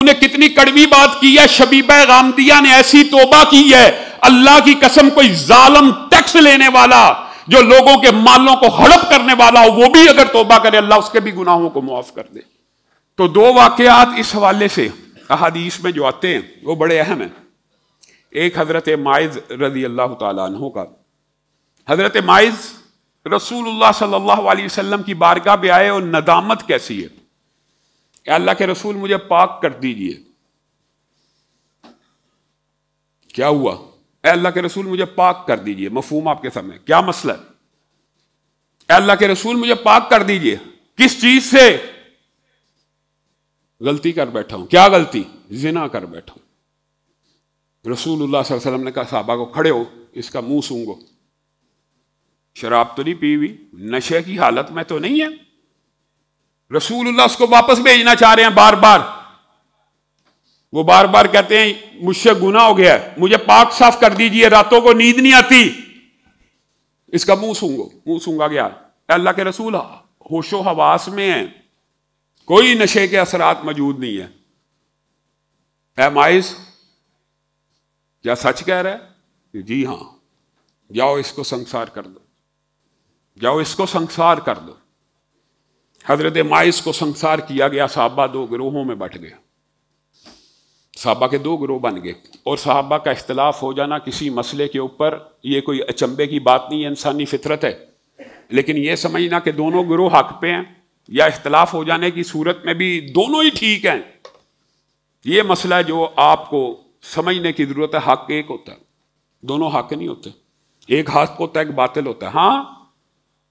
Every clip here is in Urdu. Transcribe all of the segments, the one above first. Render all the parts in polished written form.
نے کتنی کڑوی بات کی ہے، شبیبہ غامدیہ نے ایسی توبہ کی ہے، اللہ کی قسم کوئی ظالم ٹیکس لینے والا جو لوگوں کے مالوں کو ہڑپ کرنے والا ہو وہ بھی اگر توبہ کرے اللہ اس کے بھی گناہوں کو معاف کر دے۔ تو دو واقعات اس حوالے سے احادیث میں جو آتے ہیں وہ بڑے اہم ہیں۔ ایک حضرت ماعز رضی اللہ تعالیٰ عنہ کا، حضرت ماعز رسول اللہ صلی اللہ علیہ وسلم کی بارگاہ پہ آئے اور ندامت کیسی ہے، اے اللہ کے رسول مجھے پاک کر دیجئے۔ کیا ہوا؟ اے اللہ کے رسول مجھے پاک کر دیجئے، مفہوم آپ کے سامنے، کیا مسئلہ ہے؟ اے اللہ کے رسول مجھے پاک کر دیجئے، کس چیز سے؟ غلطی کر بیٹھا ہوں۔ کیا غلطی؟ زنا کر بیٹھا ہوں۔ رسول اللہ صلی اللہ علیہ وسلم نے کہا صحابہ کو کھڑے ہو، اس کا منہ سونگو۔ شراب تو نہیں پی ہوئی، نشے کی حالت میں تو نہیں ہے۔ رسول اللہ اس کو واپس بھیجنا چاہ رہے ہیں بار بار، وہ بار بار کہتے ہیں مجھ سے گناہ ہو گیا ہے، مجھے پاک صاف کر دیجئے، راتوں کو نیند نہیں آتی، اس کا منہ سونگو۔ منہ سونگا گیا۔ اے اللہ کے رسول ہوش و حواس میں ہیں، کوئی نشے کے اثرات موجود نہیں ہے۔ اے ماعز کیا سچ کہہ رہا ہے؟ جی ہاں۔ جاؤ اس کو سنسار کر دو، جاؤ اس کو سنسار کر دو۔ حضرت ماعز کو سنسار کیا گیا، صحابہ دو گروہوں میں بٹ گئے، صحابہ کے دو گروہ بن گئے۔ اور صحابہ کا اختلاف ہو جانا کسی مسئلے کے اوپر یہ کوئی اچنبے کی بات نہیں ہے، انسانی فطرت ہے، لیکن یہ سمجھنا کہ دونوں گروہ حق پہ ہیں یا اختلاف ہو جانے کی صورت میں بھی دونوں ہی ٹھیک ہیں، یہ مسئلہ جو آپ کو سمجھنے کی ضرورت ہے۔ حق ایک ہوتا ہے، دونوں حق نہیں ہوتے، ایک حق ہوتا ہے ایک باطل ہوتا ہے۔ ہاں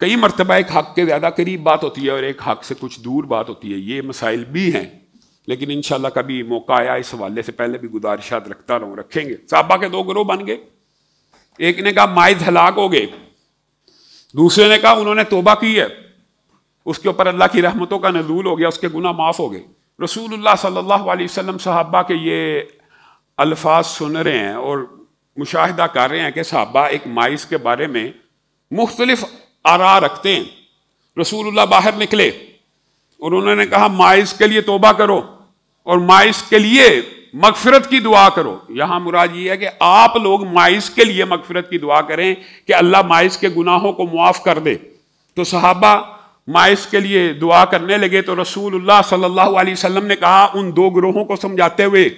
کئی مرتبہ ایک حق کے زیادہ قریب بات ہوتی ہے اور ایک حق سے کچھ دور بات ہوتی ہے، یہ مسائل بھی ہیں، لیکن انشاءاللہ کبھی موقع آیا اس حوالے سے پہلے بھی گزارشات رکھتا رہوں، رکھیں گے۔ صحابہ کے دو گروہ بن گئے، ایک نے کہا ماعز ہلاک ہو گئے، دوسرے نے کہا انہوں نے توبہ کی ہے، اس کے اوپر اللہ کی رحمتوں کا نزول ہو گیا، اس کے گناہ معاف ہو گئے۔ رسول اللہ صلی اللہ علیہ وسلم صحابہ کے یہ الفاظ سن رہے ہیں اور مشاہدہ کر رہے ہیں کہ صحابہ ایک ماعز کے بارے میں مختلف آراء رکھتے ہیں۔ رسول اللہ باہر نکلے اور انہوں نے کہا ماعز کے لیے توبہ کرو اور ماعز کے لیے مغفرت کی دعا کرو۔ یہاں مراد یہ ہے کہ آپ لوگ ماعز کے لیے مغفرت کی دعا کریں کہ اللہ ماعز کے گناہوں کو معاف کر دے۔ تو صحابہ ماعز کے لیے دعا کرنے لگے تو رسول اللہ صلی اللہ علیہ وسلم نے کہا ان دو گروہوں کو سمجھاتے ہوئے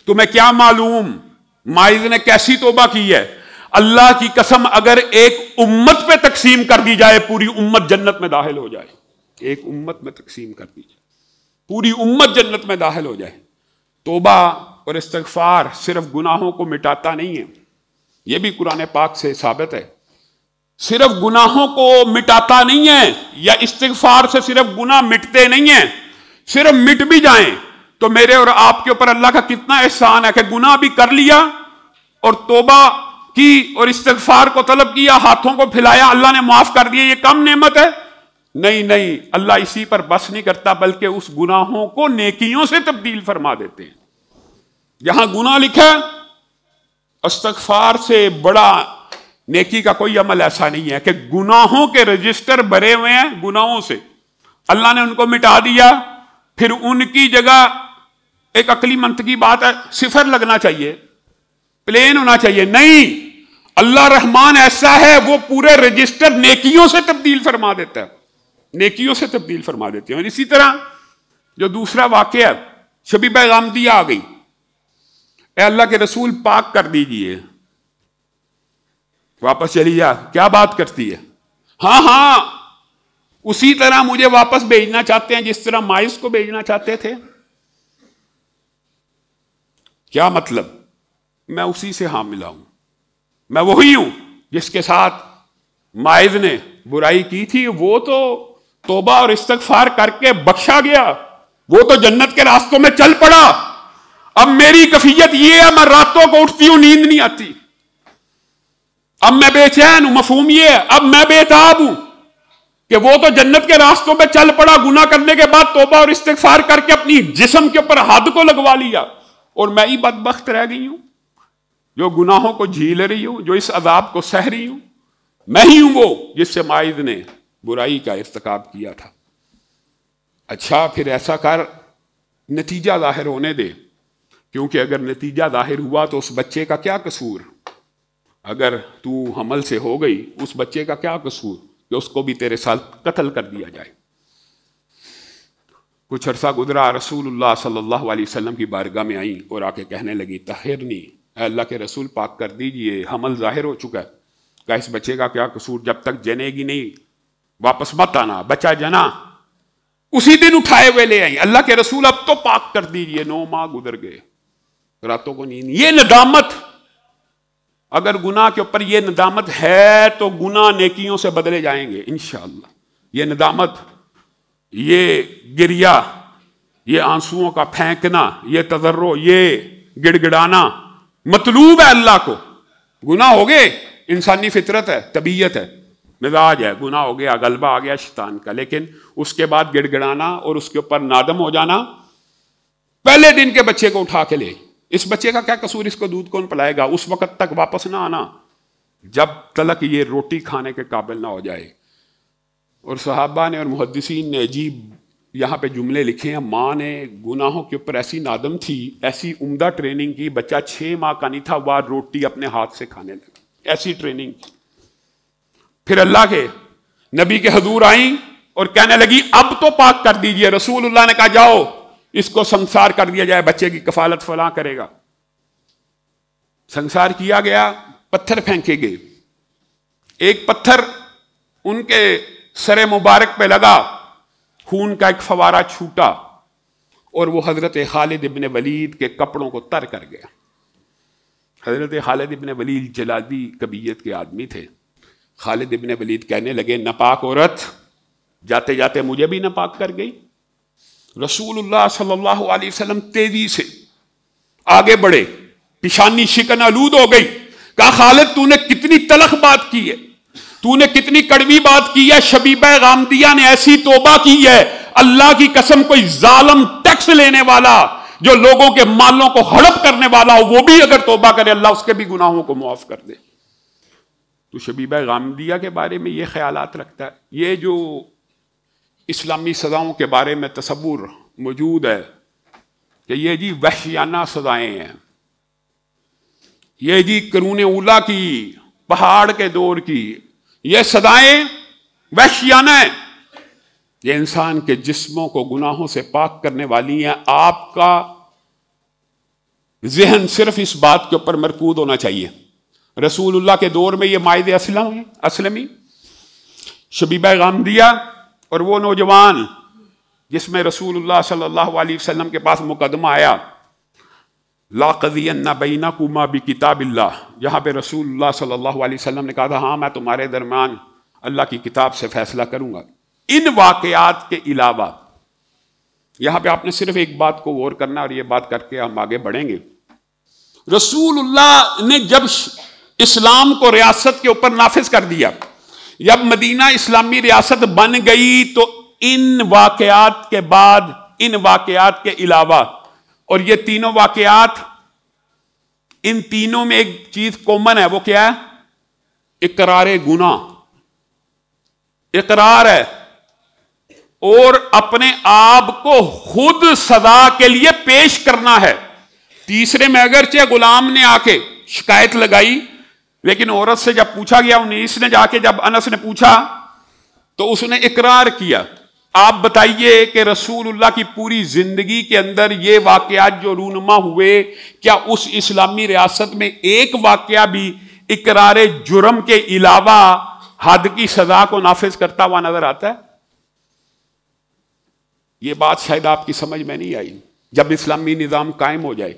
تمہیں کیا معلوم ماعز نے کیسی توبہ کی ہے؟ اللہ کی قسم اگر ایک امت پہ تقسیم کر دی جائے پوری امت جنت میں داخل ہو جائے، ایک امت میں تقسیم کر دی جائے پوری امت جنت میں داخل ہو جائے۔ توبہ اور استغفار صرف گناہوں کو مٹاتا نہیں ہے، یہ بھی قرآن پاک سے ثابت ہے، صرف گناہوں کو مٹاتا نہیں ہے یا استغفار سے صرف گناہ مٹتے نہیں ہیں، صرف مٹ بھی جائیں تو میرے اور آپ کے اوپر اللہ کا کتنا احسان ہے کہ گناہ بھی کر لیا اور توبہ کی اور استغفار کو طلب کیا، ہاتھوں کو پھیلایا، اللہ نے معاف کر دیا، یہ کم نعمت ہے؟ نہیں، اللہ اسی پر بس نہیں کرتا بلکہ اس گناہوں کو نیکیوں سے تبدیل فرما دیتے ہیں۔ جہاں گناہ لکھا ہے استغفار سے بڑا نیکی کا کوئی عمل ایسا نہیں ہے کہ گناہوں کے رجسٹر بھرے ہوئے ہیں گناہوں سے، اللہ نے ان کو مٹا دیا، پھر ان کی جگہ ایک عقلی منطقی بات ہے صفر لگنا چاہیے، پلین ہونا چاہیے، نہیں، اللہ رحمان ایسا ہے وہ پورے رجسٹر نیکیوں سے تبدیل فرما دیتا ہے، نیکیوں سے تبدیل فرما دیتے ہیں۔ اور اسی طرح جو دوسرا واقعہ ہے شبیبہ غامدیہ آ گئی، اے اللہ کے رسول پاک کر دیجئے، واپس چلی جا، کیا بات کرتی ہے؟ ہاں اسی طرح مجھے واپس بھیجنا چاہتے ہیں جس طرح ماعز کو بھیجنا چاہتے تھے۔ کیا مطلب؟ میں اسی سے حاملہ ہوں، میں وہی ہوں جس کے ساتھ ماعز نے برائی کی تھی، وہ تو توبہ اور استغفار کر کے بخشا گیا، وہ تو جنت کے راستوں میں چل پڑا۔ اب میری کیفیت یہ ہے میں راتوں کو اٹھتی ہوں نیند نہیں آتی، اب میں بے چین ہوں، مفہوم یہ ہے اب میں بے تاب ہوں کہ وہ تو جنت کے راستوں پہ چل پڑا، گناہ کرنے کے بعد توبہ اور استغفار کر کے اپنی جسم کے اوپر حد کو لگوا لیا، اور میں ہی بدبخت رہ گئی ہوں جو گناہوں کو جھیل رہی ہوں، جو اس عذاب کو سہ رہی ہوں۔ میں ہی ہوں وہ جس سے ماعز نے برائی کا ارتکاب کیا تھا۔ اچھا پھر ایسا کر، نتیجہ ظاہر ہونے دے، کیونکہ اگر نتیجہ ظاہر ہوا تو اس بچے کا کیا قصور؟ اگر تو حمل سے ہو گئی، اس بچے کا کیا قصور کہ اس کو بھی تیرے ساتھ قتل کر دیا جائے؟ کچھ عرصہ گزرا، رسول اللہ صلی اللہ علیہ وسلم کی بارگاہ میں آئیں اور آ کے کہنے لگی طہرنی، اے اللہ کے رسول پاک کر دیجئے، حمل ظاہر ہو چکا ہے۔ کہا اس بچے کا کیا قصور؟ جب تک جنے گی نہیں واپس مت آنا۔ بچہ جنا، اسی دن اٹھائے ہوئے لے آئیں، اللہ کے رسول اب تو پاک کر دیجئے۔ 9 ماہ گزر گئے، راتوں کو نیند۔ یہ ندامت، اگر گناہ کے اوپر یہ ندامت ہے تو گناہ نیکیوں سے بدلے جائیں گے انشاءاللہ۔ یہ ندامت، یہ گریا، یہ آنسوؤں کا پھینکنا، یہ تضرع، یہ گڑگڑانا مطلوب ہے اللہ کو۔ گناہ ہو گئے، انسانی فطرت ہے، طبیعت ہے، مزاج ہے، گناہ ہو گیا، غلبہ آ گیا شیطان کا، لیکن اس کے بعد گڑ گڑانا اور اس کے اوپر نادم ہو جانا۔ پہلے دن کے بچے کو اٹھا کے لے، اس بچے کا کیا قصور، اس کو دودھ کون پلائے گا؟ اس وقت تک واپس نہ آنا جب تلک یہ روٹی کھانے کے قابل نہ ہو جائے۔ اور صحابہ نے اور محدثین نے عجیب یہاں پہ جملے لکھے ہیں۔ ماں نے گناہوں کے اوپر ایسی نادم تھی، ایسی عمدہ ٹریننگ کی، بچہ 6 ماہ کا نہیں تھا، وہ روٹی اپنے ہاتھ سے کھانے لگا، ایسی ٹریننگ کی۔ پھر اللہ کے نبی کے حضور آئیں اور کہنے لگی اب تو پاک کر دیجئے۔ رسول اللہ نے کہا جاؤ اس کو سنسار کر دیا جائے، بچے کی کفالت فلاں کرے گا۔ سنسار کیا گیا، پتھر پھینکے گئے۔ ایک پتھر ان کے سر مبارک پہ لگا، خون کا ایک فوارہ چھوٹا اور وہ حضرت خالد ابن ولید کے کپڑوں کو تر کر گیا۔ حضرت خالد ابن ولید جلادی قبیلت کے آدمی تھے۔ خالد ابن ولید کہنے لگے ناپاک عورت جاتے جاتے مجھے بھی ناپاک کر گئی۔ رسول اللہ صلی اللہ علیہ وسلم تیزی سے آگے بڑھے، پیشانی شکن آلود ہو گئی۔ کہا خالد تو نے کتنی تلخ بات کی ہے، تو نے کتنی کڑوی بات کی ہے۔ شبیبہ غامدیہ نے ایسی توبہ کی ہے، اللہ کی قسم کوئی ظالم ٹیکس لینے والا جو لوگوں کے مالوں کو ہڑپ کرنے والا ہو، وہ بھی اگر توبہ کرے اللہ اس کے بھی گناہوں کو معاف کر دے۔ تو شبیبہ غامدیہ کے بارے میں یہ خیالات رکھتا ہے۔ یہ جو اسلامی سزاؤں کے بارے میں تصور موجود ہے کہ یہ جی وحشیانہ سزائیں ہیں، یہ جی قرون اولیٰ کی، پہاڑ کے دور کی یہ سزائیں وحشیانہ ہیں، یہ انسان کے جسموں کو گناہوں سے پاک کرنے والی ہیں۔ آپ کا ذہن صرف اس بات کے اوپر مرکوز ہونا چاہیے۔ رسول اللہ کے دور میں یہ مائد اسلمی، شبیبہ غامدیہ اور وہ نوجوان جس میں رسول اللہ صلی اللہ علیہ وسلم کے پاس مقدمہ آیا لا قضین بینکما بکتاب اللہ، جہاں پہ رسول اللہ صلی اللہ علیہ وسلم نے کہا تھا ہاں میں تمہارے درمیان اللہ کی کتاب سے فیصلہ کروں گا۔ ان واقعات کے علاوہ یہاں پہ آپ نے صرف ایک بات کو غور کرنا، اور یہ بات کر کے ہم آگے بڑھیں گے۔ رسول اللہ نے جب اسلام کو ریاست کے اوپر نافذ کر دیا، جب مدینہ اسلامی ریاست بن گئی، تو ان واقعات کے بعد، ان واقعات کے علاوہ، اور یہ تینوں واقعات، ان تینوں میں ایک چیز کامن ہے، وہ کیا ہے؟ اقرار گناہ، اقرار ہے، اور اپنے آپ کو خود سزا کے لیے پیش کرنا ہے۔ تیسرے میں اگرچہ غلام نے آ کے شکایت لگائی، لیکن عورت سے جب پوچھا گیا، انیس نے جا کے جب انس نے پوچھا تو اس نے اقرار کیا۔ آپ بتائیے کہ رسول اللہ کی پوری زندگی کے اندر یہ واقعات جو رونما ہوئے، کیا اس اسلامی ریاست میں ایک واقعہ بھی اقرار جرم کے علاوہ حد کی سزا کو نافذ کرتا ہوا نظر آتا ہے؟ یہ بات شاید آپ کی سمجھ میں نہیں آئی۔ جب اسلامی نظام قائم ہو جائے،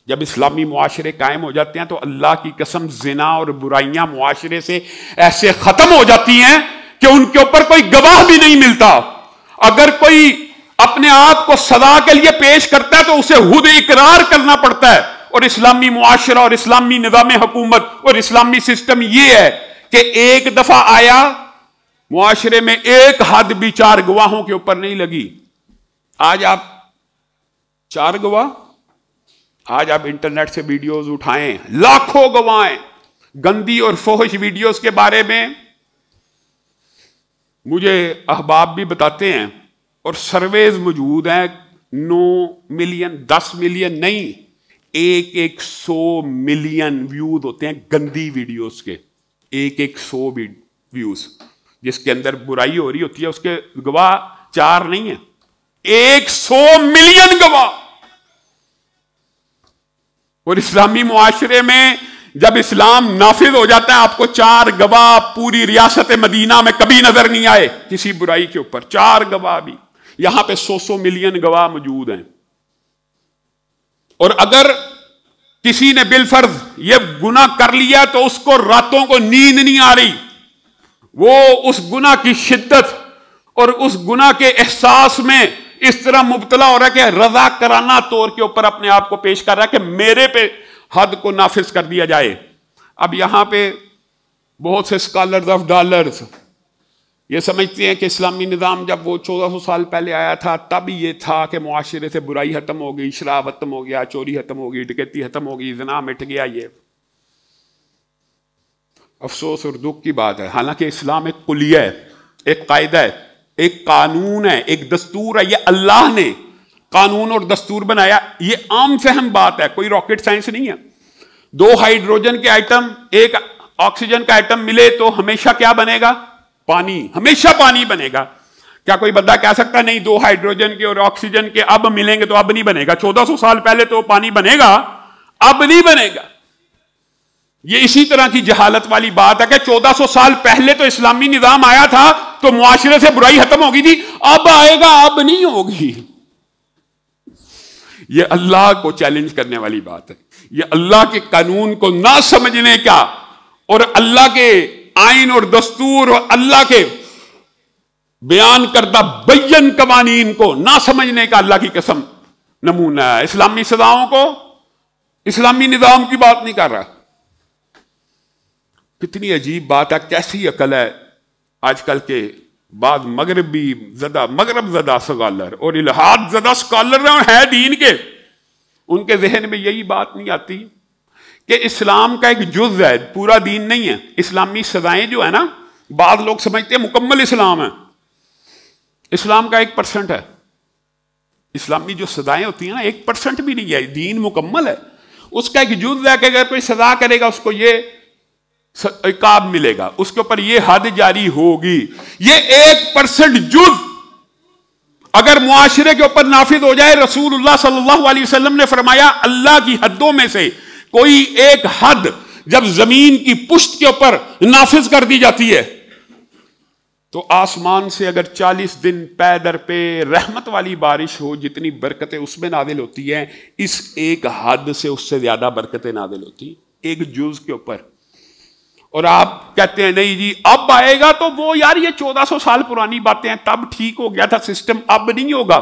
جب اسلامی معاشرے قائم ہو جاتے ہیں، تو اللہ کی قسم زنا اور برائیاں معاشرے سے ایسے ختم ہو جاتی ہیں کہ ان کے اوپر کوئی گواہ بھی نہیں ملتا۔ اگر کوئی اپنے آپ کو سزا کے لیے پیش کرتا ہے تو اسے خود اقرار کرنا پڑتا ہے۔ اور اسلامی معاشرہ اور اسلامی نظام حکومت اور اسلامی سسٹم یہ ہے کہ ایک دفعہ آیا، معاشرے میں ایک حد بھی 4 گواہوں کے اوپر نہیں لگی۔ آج آپ 4 گواہ، آج آپ انٹرنیٹ سے ویڈیوز اٹھائیں، لاکھوں گواہ ہیں گندی اور فحش ویڈیوز کے بارے میں۔ مجھے احباب بھی بتاتے ہیں اور سرویز موجود ہیں، 9 ملین 10 ملین نہیں، 100 ملین ویوز ہوتے ہیں گندی ویڈیوز کے، 100 ویوز جس کے اندر برائی ہو رہی ہوتی ہے، اس کے گواہ 4 نہیں ہیں، 100 ملین گواہ. اور اسلامی معاشرے میں جب اسلام نافذ ہو جاتا ہے، آپ کو 4 گواہ پوری ریاست مدینہ میں کبھی نظر نہیں آئے کسی برائی کے اوپر، 4 گواہ بھی. یہاں پہ 100 ملین گواہ موجود ہیں. اور اگر کسی نے بالفرض یہ گناہ کر لیا تو اس کو راتوں کو نیند نہیں آ رہی، وہ اس گناہ کی شدت اور اس گناہ کے احساس میں اس طرح مبتلا ہو رہا ہے کہ رضا کرانہ طور کے اوپر اپنے آپ کو پیش کر رہا ہے کہ میرے پہ حد کو نافذ کر دیا جائے. اب یہاں پہ بہت سے اسکالرز آف ڈالرز یہ سمجھتے ہیں کہ اسلامی نظام جب وہ 1400 سال پہلے آیا تھا تب یہ تھا کہ معاشرے سے برائی ختم ہو گئی، شراب ختم ہو گیا، چوری ختم ہو گئی، ڈکیتی ختم ہو گئی، زنا مٹ گیا. یہ افسوس اور دکھ کی بات ہے. حالانکہ اسلام ایک کلیہ ہے، ایک قاعدہ ہے، ایک قانون ہے، ایک دستور ہے. یہ اللہ نے قانون اور دستور بنایا. یہ عام فہم بات ہے، کوئی راکٹ سائنس نہیں ہے. 2 ہائیڈروجن کے آئٹم، 1 آکسیجن کا آئٹم ملے تو ہمیشہ کیا بنے گا؟ پانی. ہمیشہ پانی بنے گا. کیا کوئی بندہ کہہ سکتا نہیں 2 ہائیڈروجن کے اور آکسیجن کے اب ملیں گے تو اب نہیں بنے گا؟ 1400 سال پہلے تو پانی بنے گا، اب نہیں بنے گا. یہ اسی طرح کی جہالت والی بات ہے کہ 1400 سال پہلے تو اسلامی نظام آیا تھا تو معاشرے سے برائی ختم ہوگی تھی، اب آئے گا، اب نہیں ہوگی. یہ اللہ کو چیلنج کرنے والی بات ہے. یہ اللہ کے قانون کو نہ سمجھنے کا اور اللہ کے آئین اور دستور اور اللہ کے بیان کردہ بین قوانین کو نہ سمجھنے کا اللہ کی قسم نمونہ ہے. اسلامی سزاؤں کو اسلامی نظام کی بات نہیں کر رہا. کتنی عجیب بات ہے، کیسی عقل ہے آج کل کے بعض مغرب زدہ اسکالر اور الہاد زدہ اسکالر ہیں دین کے، ان کے ذہن میں یہی بات نہیں آتی کہ اسلام کا ایک جز ہے، پورا دین نہیں ہے. اسلامی سزائیں جو ہے نا، بعض لوگ سمجھتے ہیں مکمل اسلام ہے. اسلام کا 1% ہے. اسلامی جو سزائیں ہوتی ہیں نا 1% بھی نہیں ہے. دین مکمل ہے، اس کا ایک جز ہے کہ اگر کوئی سزا کرے گا اس کو یہ عقاب ملے گا، اس کے اوپر یہ حد جاری ہوگی. یہ 1% جز اگر معاشرے کے اوپر نافذ ہو جائے، رسول اللہ صلی اللہ علیہ وسلم نے فرمایا اللہ کی حدوں میں سے کوئی ایک حد جب زمین کی پشت کے اوپر نافذ کر دی جاتی ہے تو آسمان سے اگر 40 دن پے در پہ رحمت والی بارش ہو، جتنی برکتیں اس میں نازل ہوتی ہیں، اس ایک حد سے اس سے زیادہ برکتیں نازل ہوتی ایک جز کے اوپر. اور آپ کہتے ہیں نہیں جی اب آئے گا، تو وہ یار یہ 1400 سال پرانی باتیں ہیں، تب ٹھیک ہو گیا تھا سسٹم، اب نہیں ہوگا.